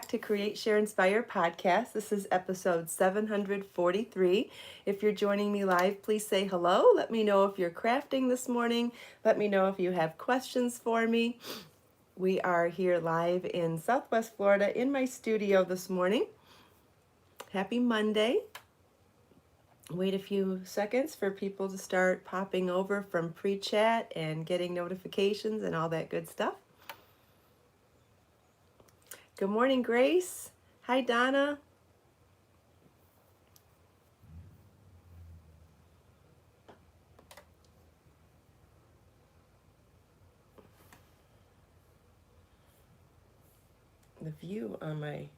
back to Create, Share, Inspire podcast. This is episode 743. If you're joining me live, please say hello. Let me know if you're crafting this morning. Let me know if you have questions for me. We are here live in Southwest Florida in my studio this morning. Happy Monday. Wait a few seconds for people to start popping over from pre-chat and getting notifications and all that good stuff. Good morning, Grace. Hi, Donna. The view on my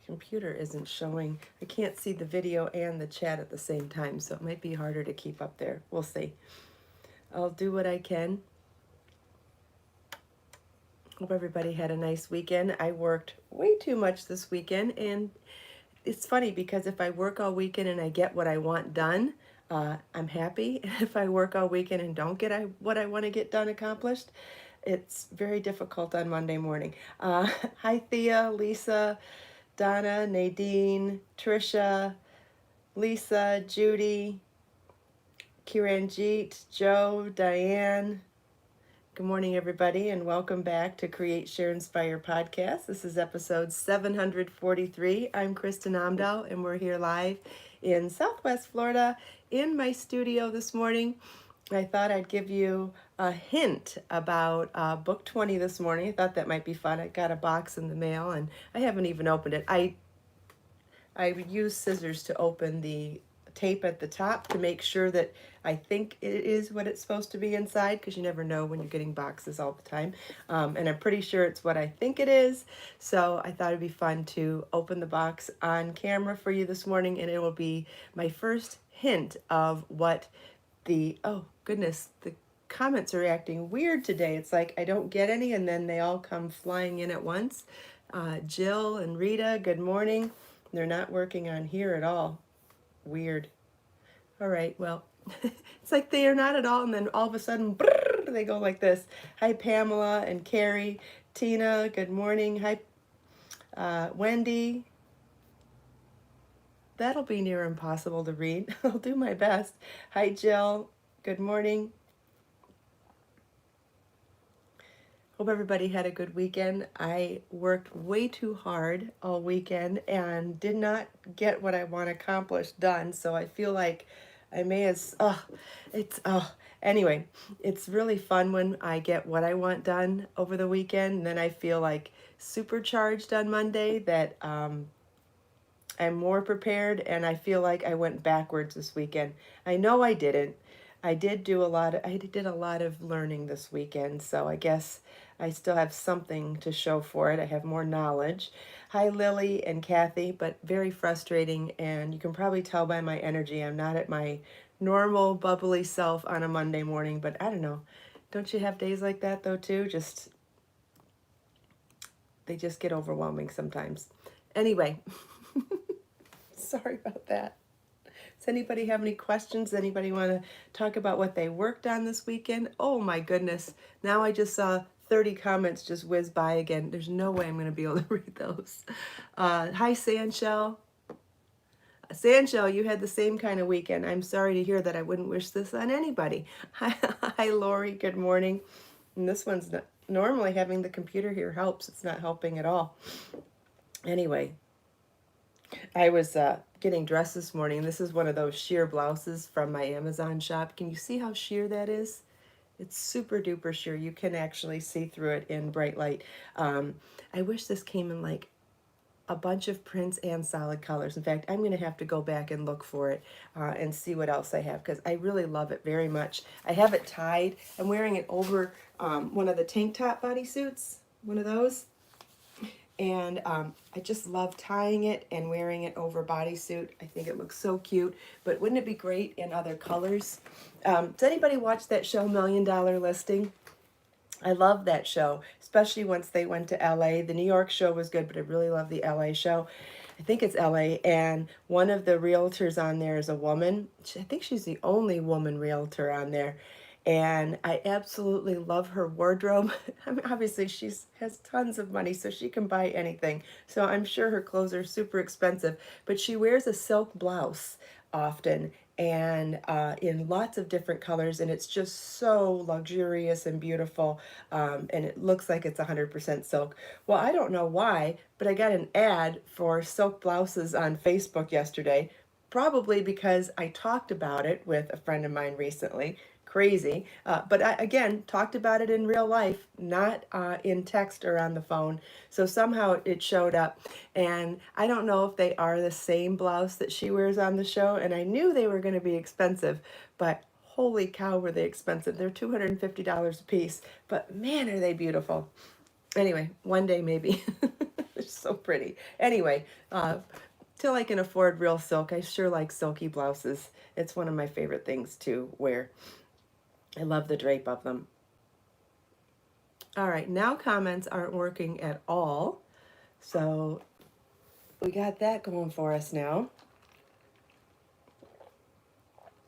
computer isn't showing. I can't see the video and the chat at the same time, so it might be harder to keep up there. We'll see. I'll do what I can. Hope everybody had a nice weekend. I worked way too much this weekend, and it's funny because if I work all weekend and I get what I want done, I'm happy. If I work all weekend and don't get what I want to get done accomplished, it's very difficult on Monday morning. Hi, Thea, Lisa, Donna, Nadine, Trisha, Lisa, Judy, Kiranjit, Joe, Diane. Good morning, everybody, and welcome back to Create, Share, Inspire podcast. This is episode 743. I'm Kristin Omdahl, and we're here live in Southwest Florida in my studio this morning. I thought I'd give you a hint about book 20 this morning. I thought that might be fun. I got a box in the mail, and I haven't even opened it. I use scissors to open the tape at the top to make sure that I think it is what it's supposed to be inside, because you never know when you're getting boxes all the time. And I'm pretty sure it's what I think it is. So I thought it'd be fun to open the box on camera for you this morning, and it will be my first hint of what oh goodness, the comments are acting weird today. It's like I don't get any, and then they all come flying in at once. Jill and Rita, good morning. They're not working on here at all. Weird. All right, well, it's like they are not at all, and then all of a sudden, brrr, they go like this. Hi, Pamela and Carrie. Tina, good morning. Hi, Wendy. That'll be near impossible to read. I'll do my best. Hi, Jill. Good morning. Hope everybody had a good weekend. I worked way too hard all weekend and did not get what I want accomplished done. So I feel like I may as, anyway, it's really fun when I get what I want done over the weekend. And then I feel like supercharged on Monday that I'm more prepared, and I feel like I went backwards this weekend. I know I didn't. I did a lot of learning this weekend, so I guess I still have something to show for it. I have more knowledge. Hi, Lily and Kathy, but very frustrating, and you can probably tell by my energy I'm not at my normal bubbly self on a Monday morning, but I don't know. Don't you have days like that though too? They just get overwhelming sometimes. Anyway, sorry about that. Does anybody have any questions? Does anybody want to talk about what they worked on this weekend? Oh my goodness. Now I just saw 30 comments just whiz by again. There's no way I'm going to be able to read those. Hi, Sandshell. Sandshell, you had the same kind of weekend. I'm sorry to hear that. I wouldn't wish this on anybody. Hi, Lori. Good morning. And this one's not, normally having the computer here helps. It's not helping at all. Anyway, I was getting dressed this morning. This is one of those sheer blouses from my Amazon shop. Can you see how sheer that is? It's super duper sheer. You can actually see through it in bright light. I wish this came in like a bunch of prints and solid colors. In fact, I'm going to have to go back and look for it and see what else I have, because I really love it very much. I have it tied. I'm wearing it over one of the tank top bodysuits, one of those. And I just love tying it and wearing it over bodysuit. I think it looks so cute. But wouldn't it be great in other colors? Does anybody watch that show, $1 Million Listing? I love that show, especially once they went to LA. The New York show was good, but I really love the LA show. I think it's LA, and one of the realtors on there is a woman. I think she's the only woman realtor on there. and I absolutely love her wardrobe. I mean, obviously she has tons of money, so she can buy anything. So I'm sure her clothes are super expensive, but she wears a silk blouse often, and in lots of different colors, and it's just so luxurious and beautiful, and it looks like it's 100% silk. Well, I don't know why, but I got an ad for silk blouses on Facebook yesterday, probably because I talked about it with a friend of mine recently. Crazy. But I, again, talked about it in real life, not in text or on the phone. So somehow it showed up. And I don't know if they are the same blouse that she wears on the show. And I knew they were going to be expensive, but holy cow, were they expensive. They're $250 a piece. But man, are they beautiful. Anyway, one day maybe. They're so pretty. Anyway, till I can afford real silk, I sure like silky blouses. It's one of my favorite things to wear. I love the drape of them. All right, now comments aren't working at all. So we got that going for us now.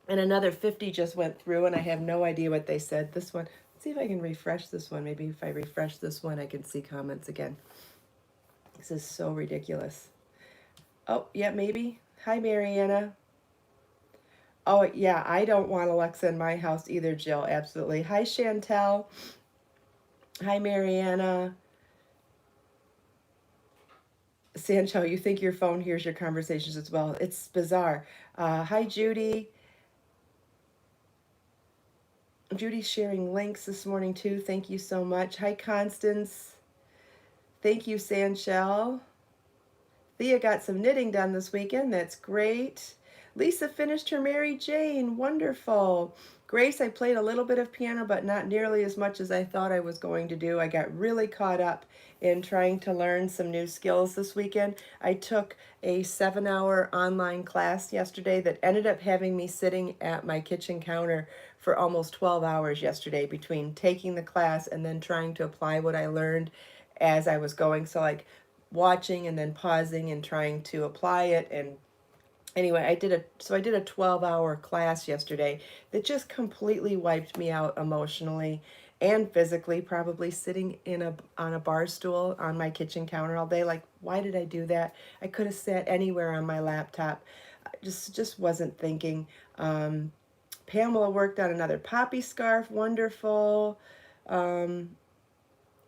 And another 50 just went through, and I have no idea what they said. This one, let's see if I can refresh this one. Maybe if I refresh this one, I can see comments again. This is so ridiculous. Oh, yeah, maybe. Hi, Mariana. Oh, yeah, I don't want Alexa in my house either, Jill. Absolutely. Hi, Chantel. Hi, Mariana. Sancho, you think your phone hears your conversations as well. It's bizarre. Hi, Judy. Judy's sharing links this morning, too. Thank you so much. Hi, Constance. Thank you, Sanchel. Thea got some knitting done this weekend. That's great. Lisa finished her Mary Jane. Wonderful. Grace, I played a little bit of piano, but not nearly as much as I thought I was going to do. I got really caught up in trying to learn some new skills this weekend. I took a 7-hour online class yesterday that ended up having me sitting at my kitchen counter for almost 12 hours yesterday between taking the class and then trying to apply what I learned as I was going. So like watching and then pausing and trying to apply it. And anyway, I did a 12-hour class yesterday that just completely wiped me out emotionally and physically, probably sitting on a bar stool on my kitchen counter all day. Like, why did I do that? I could have sat anywhere on my laptop. I just wasn't thinking. Pamela worked on another poppy scarf. Wonderful.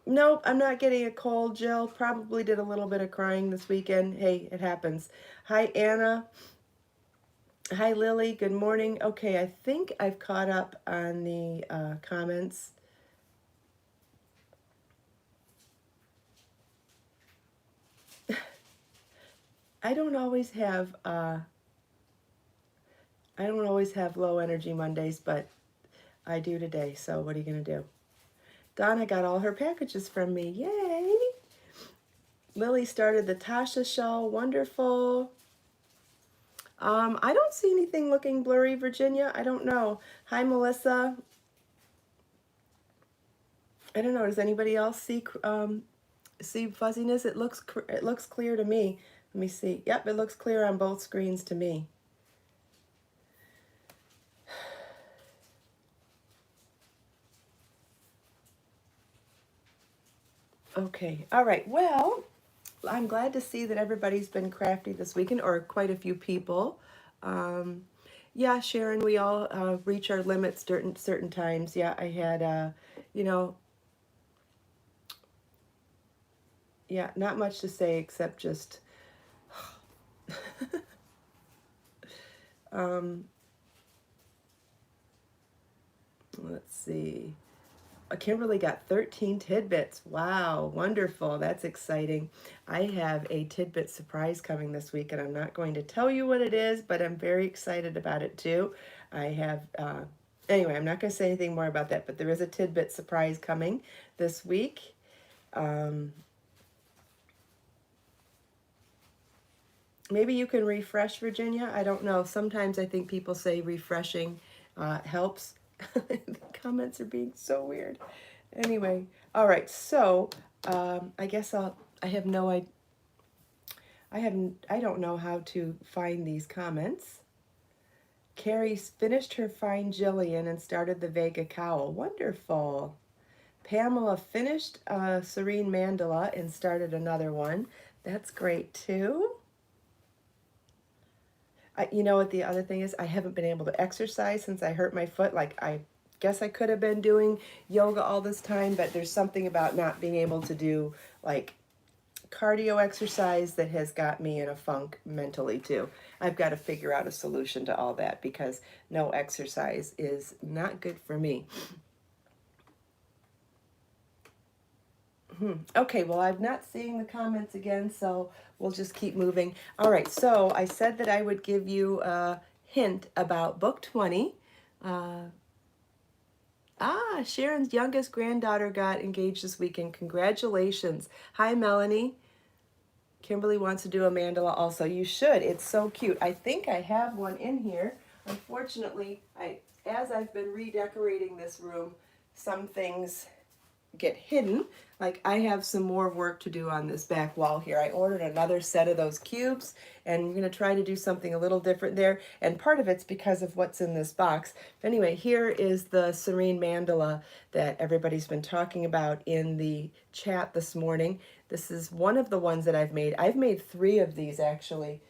Nope, I'm not getting a cold, Jill. Probably did a little bit of crying this weekend. Hey, it happens. Hi, Anna. Hi, Lily. Good morning. Okay, I think I've caught up on the comments. I don't always have low energy Mondays, but I do today. So what are you gonna do? Donna got all her packages from me. Yay! Lily started the Tasha show. Wonderful. I don't see anything looking blurry, Virginia. I don't know. Hi, Melissa. I don't know. Does anybody else see fuzziness? It looks clear to me. Let me see. Yep, it looks clear on both screens to me. Okay. All right. Well, I'm glad to see that everybody's been crafty this weekend, or quite a few people. Yeah, Sharon, we all reach our limits during certain times. Yeah, I had, yeah, not much to say except just, let's see. Kimberly got 13 tidbits. Wow, wonderful. That's exciting. I have a tidbit surprise coming this week, and I'm not going to tell you what it is, but I'm very excited about it too. I have, anyway, I'm not going to say anything more about that, but there is a tidbit surprise coming this week. Maybe you can refresh, Virginia. I don't know. Sometimes I think people say refreshing helps. The comments are being so weird. Anyway, all right. So I guess I have no idea. I don't know how to find these comments. Carrie finished her Fine Jillian and started the Vega Cowl. Wonderful. Pamela finished Serene Mandala and started another one. That's great too. You know what the other thing is? I haven't been able to exercise since I hurt my foot. Like, I guess I could have been doing yoga all this time, but there's something about not being able to do like cardio exercise that has got me in a funk mentally too. I've got to figure out a solution to all that because no exercise is not good for me. Okay, well, I'm not seeing the comments again, so we'll just keep moving. All right, so I said that I would give you a hint about book 20. Sharon's youngest granddaughter got engaged this weekend. Congratulations. Hi, Melanie. Kimberly wants to do a mandala also. You should. It's so cute. I think I have one in here. Unfortunately, as I've been redecorating this room, some things get hidden. Like, I have some more work to do on this back wall here. I ordered another set of those cubes, and I'm going to try to do something a little different there. And part of it's because of what's in this box. Anyway, here is the Serene Mandala that everybody's been talking about in the chat this morning. This is one of the ones that I've made. I've made 3 of these actually.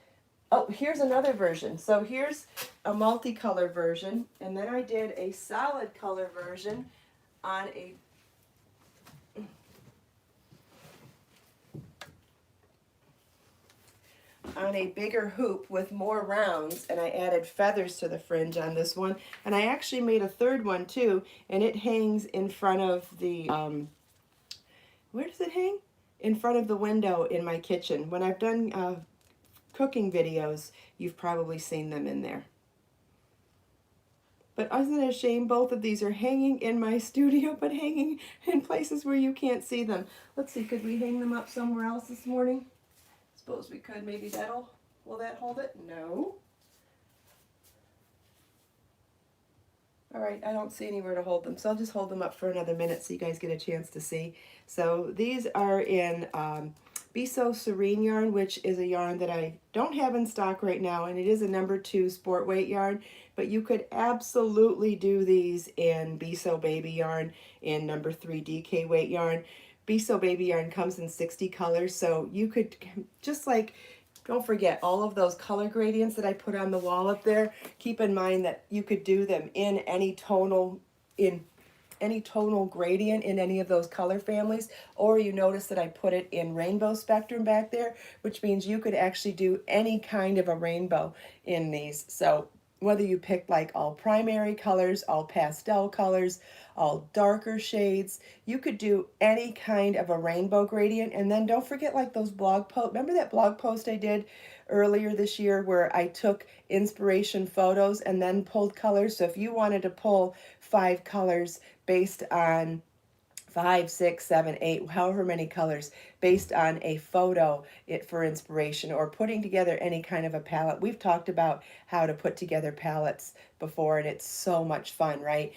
Oh, here's another version. So here's a multicolor version, and then I did a solid color version on a bigger hoop with more rounds, and I added feathers to the fringe on this one. And I actually made a third one too, and it hangs in front of the where does it hang? In front of the window in my kitchen. When I've done cooking videos, you've probably seen them in there. But isn't it a shame both of these are hanging in my studio, but hanging in places where you can't see them? Let's see, could we hang them up somewhere else this morning? Suppose we could. Maybe will that hold it? No. All right, I don't see anywhere to hold them, so I'll just hold them up for another minute so you guys get a chance to see. So these are in Be So Serene yarn, which is a yarn that I don't have in stock right now, and it is a number 2 sport weight yarn, but you could absolutely do these in Be So Baby yarn, in number 3 DK weight yarn. Be So Baby yarn comes in 60 colors, so you could just like, don't forget all of those color gradients that I put on the wall up there. Keep in mind that you could do them in any tonal gradient in any of those color families, or you notice that I put it in rainbow spectrum back there, which means you could actually do any kind of a rainbow in these. So whether you pick like all primary colors, all pastel colors, all darker shades, you could do any kind of a rainbow gradient. And then don't forget like those blog posts. Remember that blog post I did earlier this year where I took inspiration photos and then pulled colors? So if you wanted to pull 5 colors based on 5, 6, 7, 8, however many colors, based on a photo for inspiration, or putting together any kind of a palette. We've talked about how to put together palettes before, and it's so much fun, right?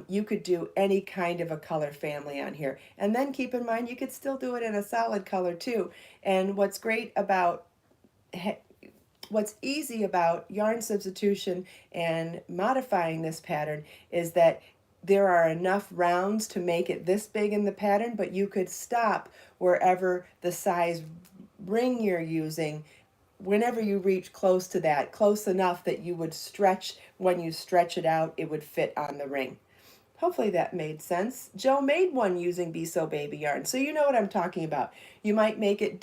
You could do any kind of a color family on here. And then keep in mind, you could still do it in a solid color too. And what's easy about yarn substitution and modifying this pattern is that there are enough rounds to make it this big in the pattern, but you could stop wherever the size ring you're using, whenever you reach close to that, close enough that you would stretch, when you stretch it out, it would fit on the ring. Hopefully that made sense. Joe made one using Be So Baby yarn, so you know what I'm talking about. You might make it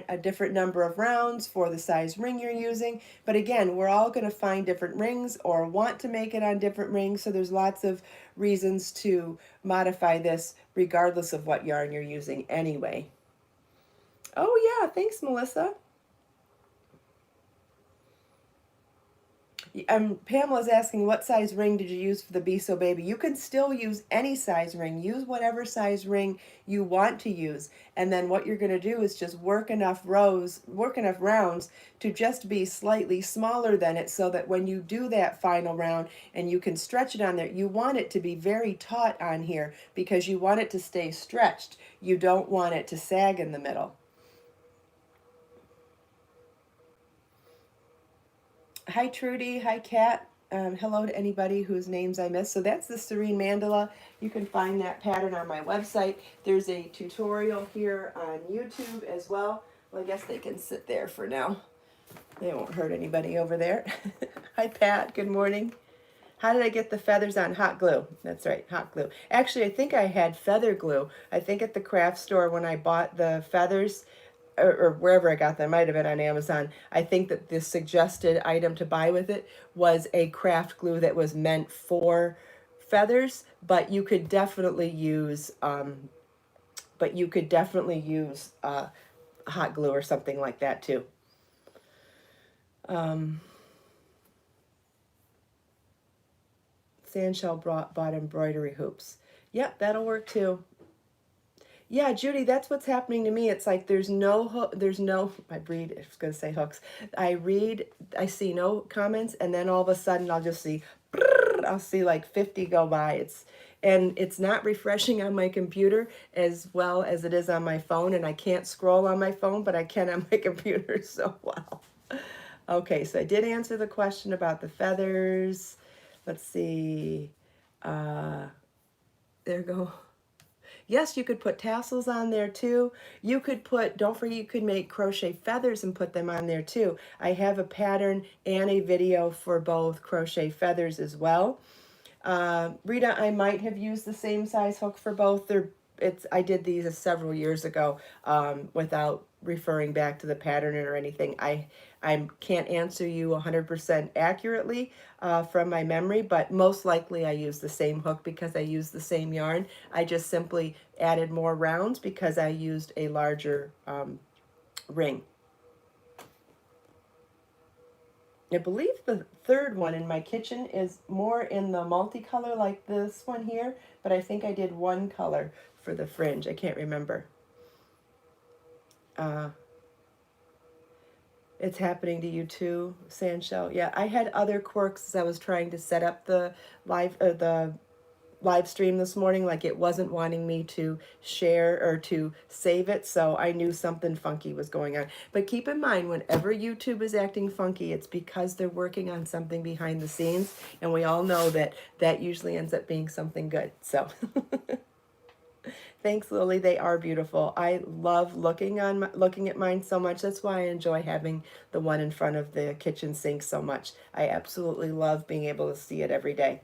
a different number of rounds for the size ring you're using, but again, we're all going to find different rings or want to make it on different rings, so there's lots of reasons to modify this regardless of what yarn you're using anyway. Oh yeah, thanks Melissa. Pamela's asking, what size ring did you use for the Be So Baby? You can still use any size ring. Use whatever size ring you want to use. And then what you're going to do is just work enough rounds to just be slightly smaller than it, so that when you do that final round and you can stretch it on there, you want it to be very taut on here because you want it to stay stretched. You don't want it to sag in the middle. Hi Trudy, hi Kat. Hello to anybody whose names I missed. So that's the Serene Mandala. You can find that pattern on my website. There's a tutorial here on YouTube as well. Well, I guess they can sit there for now. They won't hurt anybody over there. Hi, Pat. Good morning. How did I get the feathers on? Hot glue. That's right, hot glue. Actually, I think I had feather glue. I think at the craft store when I bought the feathers, or wherever I got them, might have been on Amazon. I think that the suggested item to buy with it was a craft glue that was meant for feathers, but you could definitely use, hot glue or something like that too. Sandshell bought embroidery hoops. Yep, that'll work too. Yeah, Judy, that's what's happening to me. It's like there's no hook, I was going to say hooks. I see no comments, and then all of a sudden I'll just see, I'll see like 50 go by. And it's not refreshing on my computer as well as it is on my phone, and I can't scroll on my phone, but I can on my computer, so wow. Okay, so I did answer the question about the feathers. Let's see. There you go. Yes, you could put tassels on there too. You could put, don't forget, you could make crochet feathers and put them on there too. I have a pattern and a video for both crochet feathers as well. Rita, I might have used the same size hook for both. I did these several years ago without referring back to the pattern or anything. I can't answer you 100% accurately from my memory, but most likely I used the same hook because I used the same yarn. I just simply added more rounds because I used a larger ring. I believe the third one in my kitchen is more in the multicolor like this one here, but I think I did one color for the fringe. I can't remember. It's happening to you too, Sandshell. Yeah, I had other quirks as I was trying to set up the live stream this morning. Like it wasn't wanting me to share or to save it, so I knew something funky was going on. But keep in mind, whenever YouTube is acting funky, it's because they're working on something behind the scenes, and we all know that that usually ends up being something good. So thanks, Lily. They are beautiful. I love looking at mine so much. That's why I enjoy having the one in front of the kitchen sink so much. I absolutely love being able to see it every day.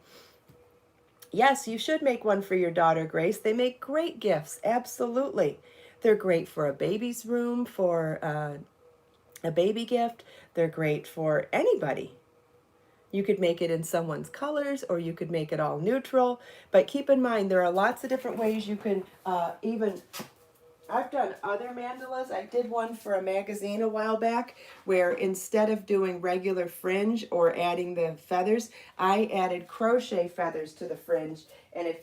Yes, you should make one for your daughter, Grace. They make great gifts. Absolutely. They're great for a baby's room, for a baby gift. They're great for anybody. You could make it in someone's colors, or you could make it all neutral. But keep in mind, there are lots of different ways you can I've done other mandalas. I did one for a magazine a while back where instead of doing regular fringe or adding the feathers, I added crochet feathers to the fringe. And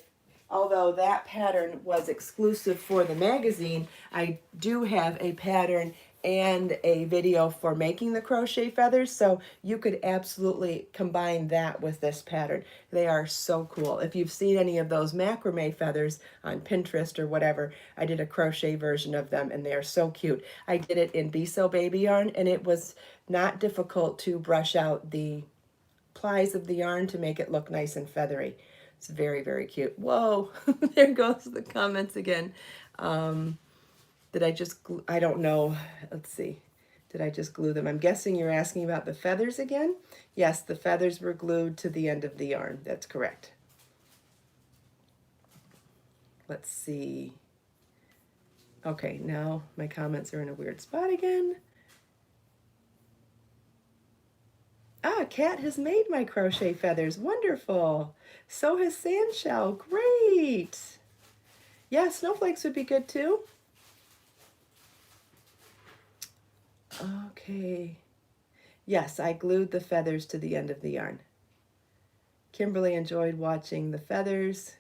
although that pattern was exclusive for the magazine, I do have a pattern and a video for making the crochet feathers, so you could absolutely combine that with this pattern. They are so cool. If you've seen any of those macrame feathers on Pinterest or whatever, I did a crochet version of them and they are so cute. I did it in Biso baby yarn, and it was not difficult to brush out the plies of the yarn to make it look nice and feathery. It's very, very cute. Whoa, there goes the comments again. Did I just, I don't know. Let's see. Did I just glue them? I'm guessing you're asking about the feathers again. Yes, the feathers were glued to the end of the yarn. That's correct. Let's see. Okay, now my comments are in a weird spot again. Ah, Kat has made my crochet feathers. Wonderful. So has Sandshell. Great. Yeah, snowflakes would be good too. Okay. Yes, I glued the feathers to the end of the yarn. Kimberly enjoyed watching the feathers.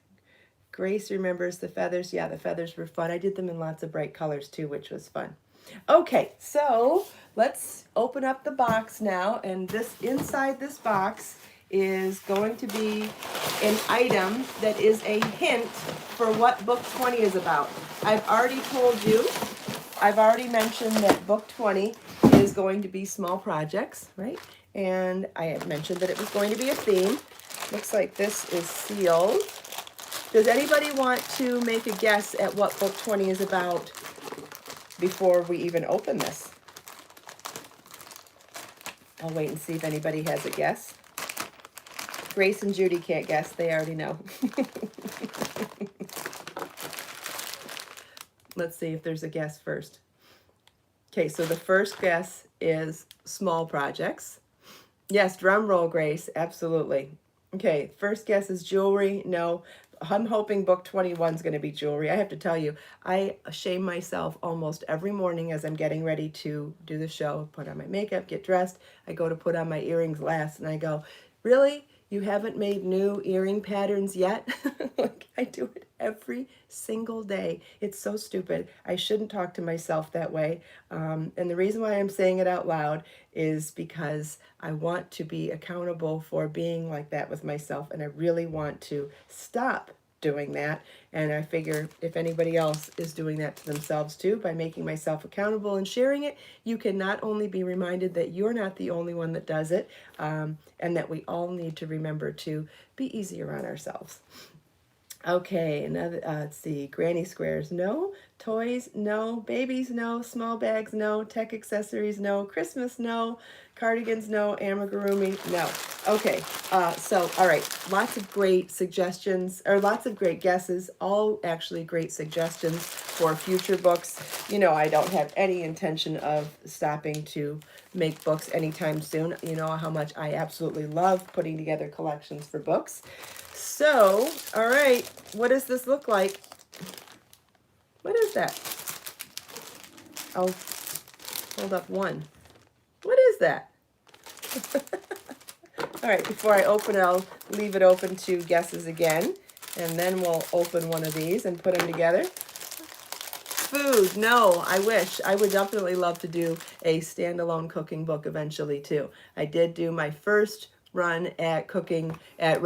Grace remembers the feathers. Yeah, the feathers were fun. I did them in lots of bright colors too, which was fun. Okay, so let's open up the box now. And inside this box is going to be an item that is a hint for what book 20 is about. I've already told you I've already mentioned that book 20 is going to be small projects, right? And I had mentioned that it was going to be a theme. Looks like this is sealed. Does anybody want to make a guess at what book 20 is about before we even open this? I'll wait and see if anybody has a guess. Grace and Judy can't guess. They already know. Let's see if there's a guess first. Okay, so the first guess is small projects. Yes, drum roll, Grace. Absolutely. Okay, first guess is jewelry. No, I'm hoping book 21 is going to be jewelry. I have to tell you, I shame myself almost every morning as I'm getting ready to do the show, put on my makeup, get dressed. I go to put on my earrings last, and I go, really? You haven't made new earring patterns yet? Like, I do it every single day. It's so stupid. I shouldn't talk to myself that way. And the reason why I'm saying it out loud is because I want to be accountable for being like that with myself, and I really want to stop doing that. And I figure if anybody else is doing that to themselves too, by making myself accountable and sharing it, you can not only be reminded that you're not the only one that does it, and that we all need to remember to be easier on ourselves. Okay, another, let's see, granny squares, no. Toys, no. Babies, no. Small bags, no. Tech accessories, no. Christmas, no. Cardigans, no. Amigurumi, no. Okay, so, all right, lots of great suggestions, or lots of great guesses, all actually great suggestions for future books. You know, I don't have any intention of stopping to make books anytime soon. You know how much I absolutely love putting together collections for books. So, all right, what does this look like? What is that? I'll hold up one. What is that? All right, before I open it, I'll leave it open to guesses again, and then we'll open one of these and put them together. Food, no, I wish. I would definitely love to do a standalone cooking book eventually too. I did do my first run at cooking at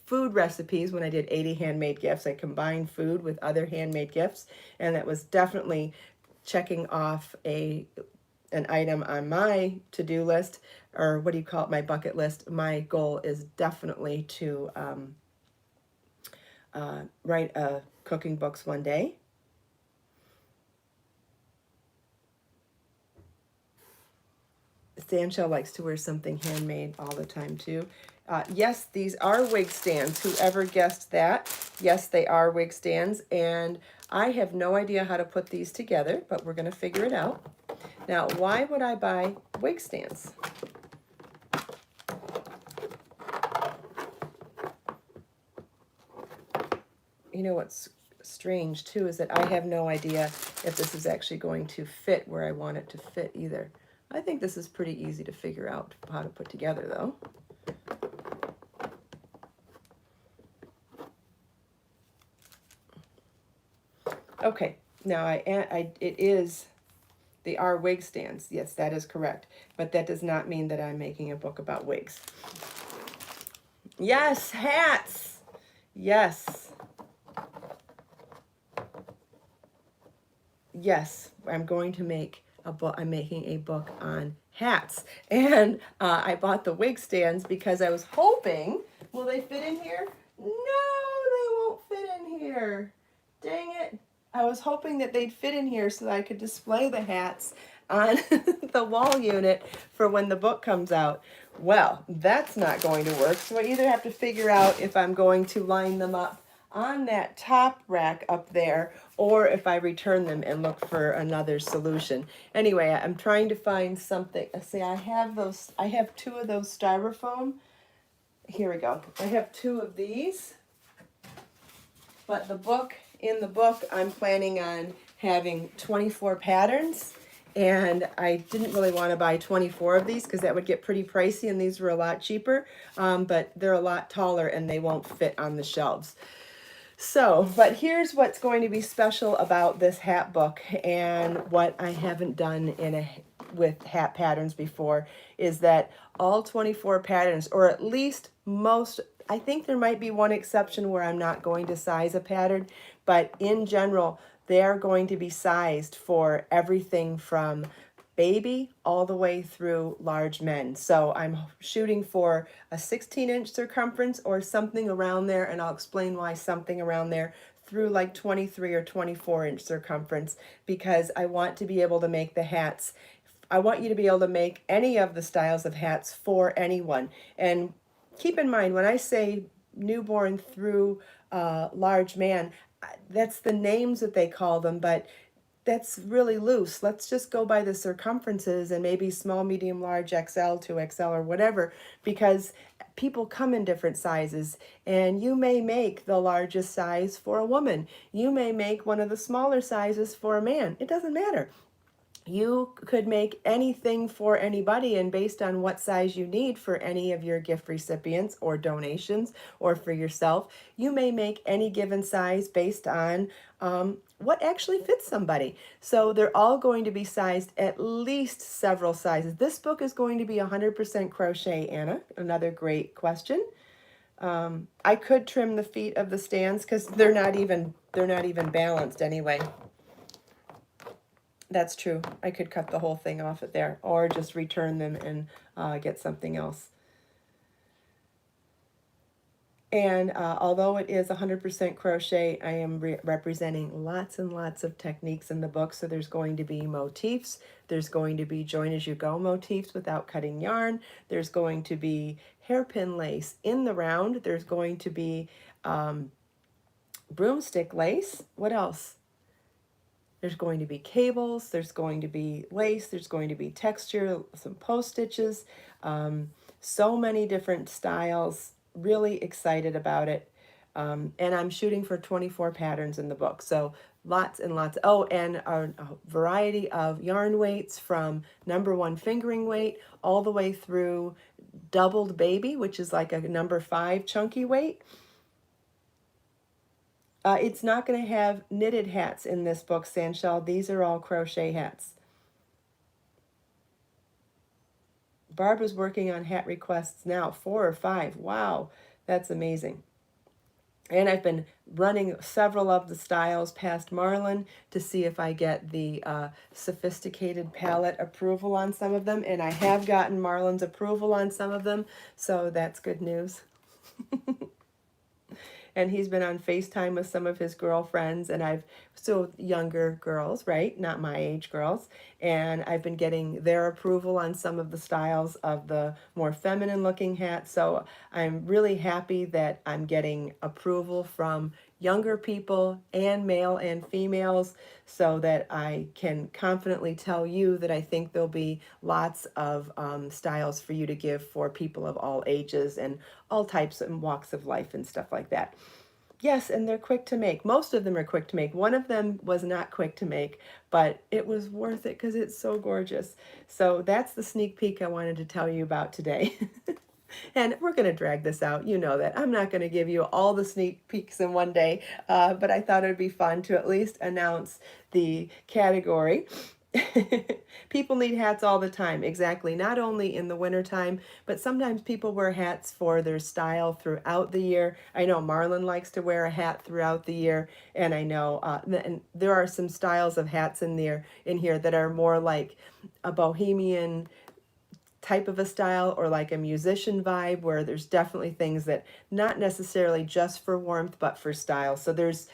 food recipes when I did 80 handmade gifts. I combined food with other handmade gifts, and that was definitely checking off an item on my to-do list, or what do you call it, my bucket list. My goal is definitely to write cooking books one day. Sandshell likes to wear something handmade all the time too. Yes, these are wig stands. Whoever guessed that, yes, they are wig stands. And I have no idea how to put these together, but we're going to figure it out. Now, why would I buy wig stands? You know what's strange too is that I have no idea if this is actually going to fit where I want it to fit either. I think this is pretty easy to figure out how to put together though. Okay, now they are wig stands. Yes, that is correct. But that does not mean that I'm making a book about wigs. Yes, hats. Yes. Yes, I'm going to make a book. I'm making a book on hats. And I bought the wig stands because I was hoping, will they fit in here? No, they won't fit in here. Dang it. I was hoping that they'd fit in here so that I could display the hats on the wall unit for when the book comes out. Well, that's not going to work. So I either have to figure out if I'm going to line them up on that top rack up there, or if I return them and look for another solution. Anyway, I'm trying to find something. See, I have two of those styrofoam. Here we go. I have two of these, but in the book, I'm planning on having 24 patterns, and I didn't really want to buy 24 of these because that would get pretty pricey, and these were a lot cheaper, but they're a lot taller and they won't fit on the shelves. So, but here's what's going to be special about this hat book, and what I haven't done with hat patterns before is that all 24 patterns, or at least most, I think there might be one exception where I'm not going to size a pattern, but in general, They are going to be sized for everything from baby all the way through large men. So I'm shooting for a 16-inch circumference or something around there, and I'll explain why something around there, through like 23 or 24-inch circumference, because I want to be able to make the hats. I want you to be able to make any of the styles of hats for anyone. And keep in mind, when I say newborn through large man, that's the names that they call them, but that's really loose. Let's just go by the circumferences and maybe small, medium, large, XL, 2XL, or whatever, because people come in different sizes, and you may make the largest size for a woman. You may make one of the smaller sizes for a man. It doesn't matter. You could make anything for anybody, and based on what size you need for any of your gift recipients or donations or for yourself, you may make any given size based on what actually fits somebody. So they're all going to be sized at least several sizes. This book is going to be 100% crochet, Anna. Another great question. I could trim the feet of the stands because they're not even balanced anyway. That's true. I could cut the whole thing off at there, or just return them and get something else. And although it is 100% crochet, I am representing lots and lots of techniques in the book. So there's going to be motifs. There's going to be join as you go motifs without cutting yarn. There's going to be hairpin lace in the round. There's going to be broomstick lace. What else? There's going to be cables, there's going to be lace, there's going to be texture, some post stitches, so many different styles. Really excited about it. And I'm shooting for 24 patterns in the book. So lots and lots. Oh, and a variety of yarn weights from #1 fingering weight all the way through doubled baby, which is like a #5 chunky weight. It's not going to have knitted hats in this book, Sandshell. These are all crochet hats. Barbara's working on hat requests now, 4 or 5. Wow, that's amazing. And I've been running several of the styles past Marlin to see if I get the sophisticated palette approval on some of them. And I have gotten Marlin's approval on some of them, so that's good news. And he's been on FaceTime with some of his girlfriends, and I've still younger girls, right? Not my age girls. And I've been getting their approval on some of the styles of the more feminine looking hats. So I'm really happy that I'm getting approval from younger people and male and females, so that I can confidently tell you that I think there'll be lots of styles for you to give for people of all ages and all types and walks of life and stuff like that. Yes, and they're quick to make. Most of them are quick to make. One of them was not quick to make, but it was worth it because it's so gorgeous. So that's the sneak peek I wanted to tell you about today. And we're going to drag this out. You know that. I'm not going to give you all the sneak peeks in one day, but I thought it would be fun to at least announce the category. People need hats all the time, exactly. Not only in the wintertime, but sometimes people wear hats for their style throughout the year. I know Marlon likes to wear a hat throughout the year, and I know and there are some styles of hats in here that are more like a bohemian type of a style, or like a musician vibe, where there's definitely things that not necessarily just for warmth but for style. So there's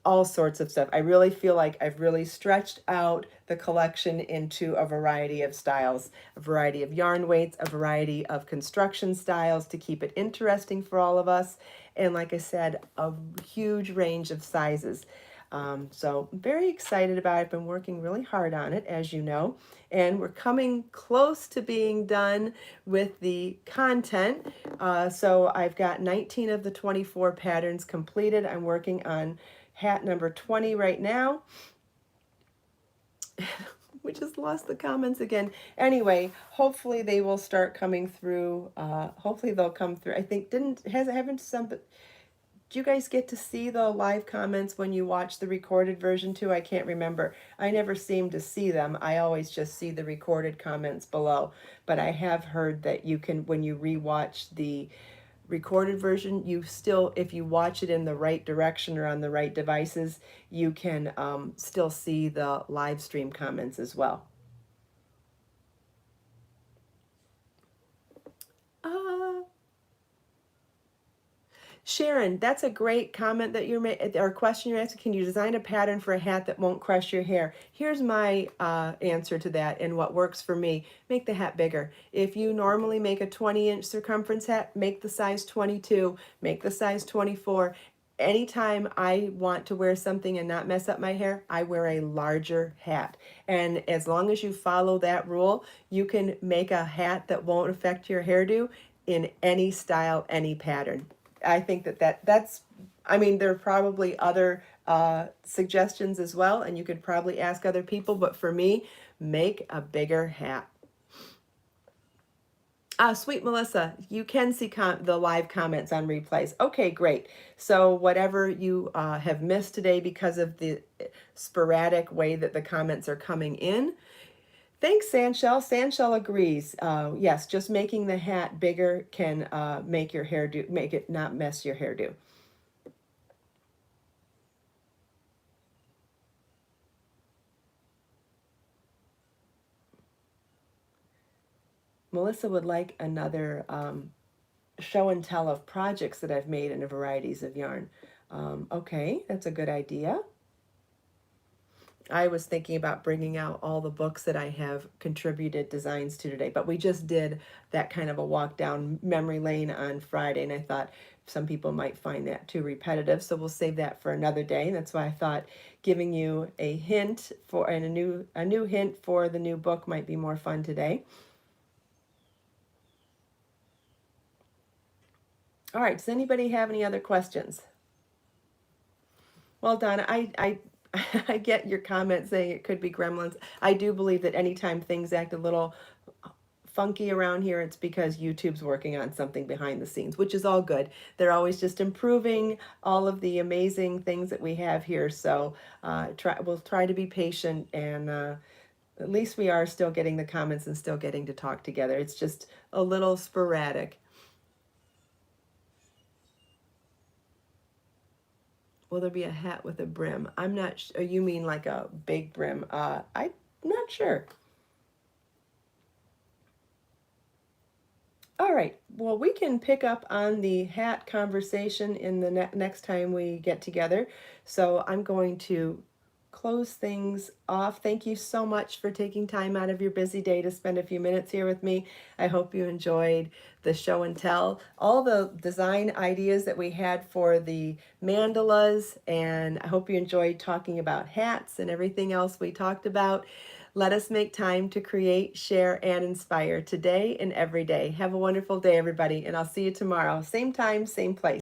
all sorts of stuff. I really feel like I've really stretched out the collection into a variety of styles, a variety of yarn weights, a variety of construction styles to keep it interesting for all of us, and like I said, a huge range of sizes. So I'm very excited about it. I've been working really hard on it, as you know, and we're coming close to being done with the content. So I've got 19 of the 24 patterns completed. I'm working on hat number 20 right now. We just lost the comments again. Anyway, hopefully they will start coming through. Hopefully they'll come through. I think haven't some. Do you guys get to see the live comments when you watch the recorded version too? I can't remember. I never seem to see them. I always just see the recorded comments below. But I have heard that you can, when you rewatch the recorded version, you still, if you watch it in the right direction or on the right devices, you can still see the live stream comments as well. Sharon, that's a great comment that you're making, or question you're asking. Can you design a pattern for a hat that won't crush your hair? Here's my answer to that and what works for me. Make the hat bigger. If you normally make a 20-inch circumference hat, make the size 22, make the size 24. Anytime I want to wear something and not mess up my hair, I wear a larger hat. And as long as you follow that rule, you can make a hat that won't affect your hairdo in any style, any pattern. I think that's, I mean, there are probably other suggestions as well, and you could probably ask other people, but for me, make a bigger hat. Sweet Melissa, you can see the live comments on replays. Okay, great. So whatever you have missed today because of the sporadic way that the comments are coming in, thanks, Sandshell. Sandshell agrees. Yes, just making the hat bigger can make your hairdo, make it not mess your hairdo. Melissa would like another show and tell of projects that I've made in a varieties of yarn. Okay, that's a good idea. I was thinking about bringing out all the books that I have contributed designs to today, but we just did that kind of a walk down memory lane on Friday, and I thought some people might find that too repetitive, so we'll save that for another day. And that's why I thought giving you a hint for and a new hint for the new book might be more fun today. All right, does anybody have any other questions? Well, Donna, I get your comment saying it could be gremlins. I do believe that anytime things act a little funky around here, it's because YouTube's working on something behind the scenes, which is all good. They're always just improving all of the amazing things that we have here. So we'll try to be patient, and at least we are still getting the comments and still getting to talk together. It's just a little sporadic. Will there be a hat with a brim? I'm not sure. You mean like a big brim? I'm not sure. All right. Well, we can pick up on the hat conversation in the next time we get together. So I'm going to close things off. Thank you so much for taking time out of your busy day to spend a few minutes here with me. I hope you enjoyed the show and tell, all the design ideas that we had for the mandalas, and I hope you enjoyed talking about hats and everything else we talked about. Let us make time to create, share, and inspire today and every day. Have a wonderful day, everybody, and I'll see you tomorrow. Same time, same place.